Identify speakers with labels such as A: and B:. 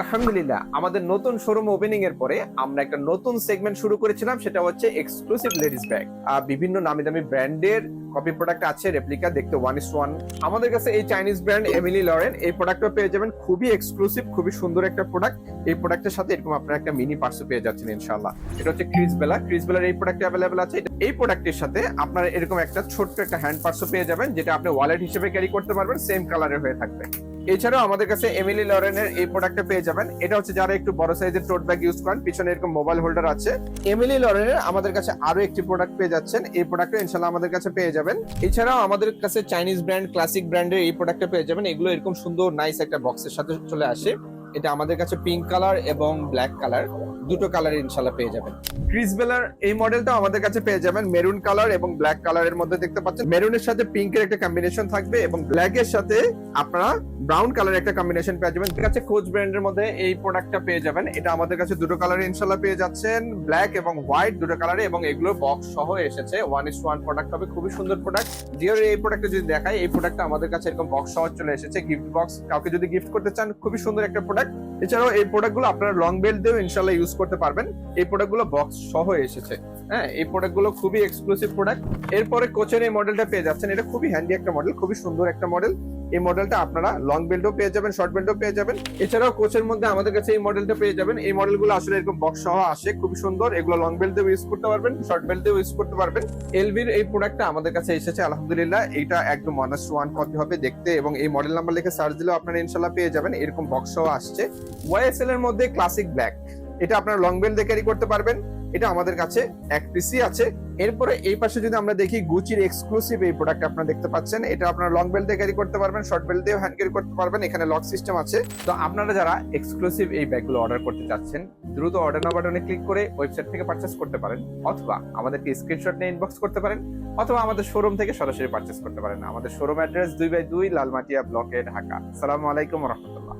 A: আলহামদুলিল্লাহ, আমাদের নতুন শোরুম ওপেনিং এর পরে আমরা একটা নতুন সেগমেন্ট শুরু করেছিলাম, সেটা হচ্ছে এক্সক্লুসিভ লেডিস ব্যাগ। বিভিন্ন নামি দামি ব্র্যান্ডের কপি প্রোডাক্ট আছে, রেপ্লিকা দেখতে 1:1। আমাদের কাছে এই চাইনিজ ব্র্যান্ড এমিলি লরেন এই প্রোডাক্টটা পেয়ে যাবেন, খুবই এক্সক্লুসিভ, খুবই সুন্দর একটা প্রোডাক্ট। এই প্রোডাক্টের সাথে এরকম আপনারা একটা মিনি পার্সও পেয়ে যাচ্ছেন ইনশাআল্লাহ। এটা হচ্ছে ক্রিসবেলার এই প্রোডাক্ট অ্যাভেলেবল আছে। এই প্রোডাক্টের সাথে আপনারা এরকম একটা ছোট্ট একটা হ্যান্ড পার্সও পেয়ে যাবেন, যেটা আপনি ওয়ালেট হিসেবে ক্যারি করতে পারবেন, সেম কালারের হয়ে থাকবে। এছাড়াও আমাদের কাছে এমিলি লরেনের এই প্রোডাক্টটা পেয়ে যাবেন। এটা হচ্ছে যারা একটু বড় সাইজের টোট ব্যাগ ইউজ করেন, পিছনে এরকম মোবাইল হোল্ডার আছে। এমিলি লরেনের আমাদের কাছে আরো একটি প্রোডাক্ট পেয়ে যাচ্ছেন, এই প্রোডাক্টটা ইনশাআল্লাহ আমাদের কাছে পেয়ে যাবেন। এছাড়াও আমাদের কাছে চাইনিজ ব্র্যান্ড ক্লাসিক ব্র্যান্ডের এই প্রোডাক্টটা পেয়ে যাবেন। এগুলো এরকম সুন্দর নাইস একটা বক্সের সাথে চলে আসে। এটা আমাদের কাছে পিঙ্ক কালার এবং ব্ল্যাক কালার, দুটো কালার ইনশাআল্লাহ পেয়ে যাবেন। ক্রিসবেলার এই মডেলটা আমাদের কাছে পেয়ে যাবেন মেরুন কালার এবং ব্ল্যাক কালারের মধ্যে। দেখতে পাচ্ছেন মেরুনের সাথে পিঙ্কের একটা কম্বিনেশন থাকবে এবং ব্ল্যাক এর সাথে আপনারা ব্রাউন কালারের একটা কম্বিনেশন পেয়ে যাবেন। ঠিক আছে, কোচ ব্র্যান্ডের মধ্যে এই প্রোডাক্টটা পেয়ে যাবেন। এটা আমাদের কাছে দুটো কালারে ইনশাআল্লাহ পেয়ে যাচ্ছেন, ব্ল্যাক এবং হোয়াইট দুটো কালারে, এবং এগুলো বক্স সহ এসেছে। 1:1 প্রোডাক্ট হবে, খুবই সুন্দর প্রোডাক্ট। জিওর এই প্রোডাক্টটা যদি দেখাই, এই প্রোডাক্টটা আমাদের কাছে এরকম বক্স সহ চলে এসেছে, গিফট বক্স। কাউকে যদি গিফট করতে চান, খুবই সুন্দর একটা প্রোডাক্ট। এছাড়াও এই প্রোডাক্টগুলো আপনারা লং বেল্ট দিয়েও ইনশাআল্লাহ ইউজ করতে পারবেন। এই প্রোডাক্টগুলো বক্স সহ এসেছে। হ্যাঁ, এই প্রোডাক্টগুলো খুবই এক্সক্লুসিভ প্রোডাক্ট। এরপরে কোচের এই মডেলটা পেয়ে যাচ্ছেন। এটা খুবই হ্যান্ডি একটা মডেল, খুবই সুন্দর একটা মডেল। এই মডেলটা আপনারা লং বেল্টও পেয়ে যাবেন, শর্ট বেল্টও পেয়ে যাবেন। এছাড়াও কোচের মধ্যে আমাদের কাছে এই মডেলটা পেয়ে যাবেন। এই মডেলগুলো আসলে এরকম বক্স সহ আসে, খুবই সুন্দর। এগুলো লং বেল্ট দিয়ে ইউজ করতে পারবেন, শর্ট বেল্ট দিয়ে ইউজ করতে পারবেন। এলভির এই প্রোডাক্টটা আমাদের কাছে এসেছে আলহামদুলিল্লাহ। এটা একদম 1:1 কপি হবে দেখতে, এবং এই মডেল নাম্বার লিখে সার্চ দিলেও আপনারা ইনশাআল্লাহ পেয়ে যাবেন। এরকম বক্স সহ আসছে। ওয়াইএসএল এর মধ্যে ক্লাসিক ব্ল্যাক, এটা আপনারা লং বেল্ট দিয়ে ক্যারি করতে পারবেন। এটা আমাদের কাছে এক পিসি আছে। এরপরে এই পাশে যদি আমরা দেখি, গুচির এক্সক্লুসিভ এই প্রোডাক্ট আপনারা দেখতে পাচ্ছেন। এটা আপনারা লং বেল্ট দিয়ে ক্যারি করতে পারবেন, শর্ট বেল্ট দিয়েও হ্যান্ড ক্যারি করতে পারবেন। এখানে লক সিস্টেম আছে। তো আপনারা যারা এক্সক্লুসিভ এই ব্যাগগুলো অর্ডার করতে চাচ্ছেন, দ্রুত অর্ডার নাও বাটনে ক্লিক করে ওয়েবসাইট থেকে পারচেজ করতে পারেন, অথবা আমাদেরকে স্ক্রিনশট নিয়ে ইনবক্স করতে পারেন, অথবা আমাদের শোরুম থেকে সরাসরি পারচেজ করতে পারেন। আমাদের শোরুম অ্যাড্রেস 2/2 লালমাটিয়া ব্লকে, ঢাকা। আসসালামু আলাইকুম ওয়া রাহমাতুল্লাহ।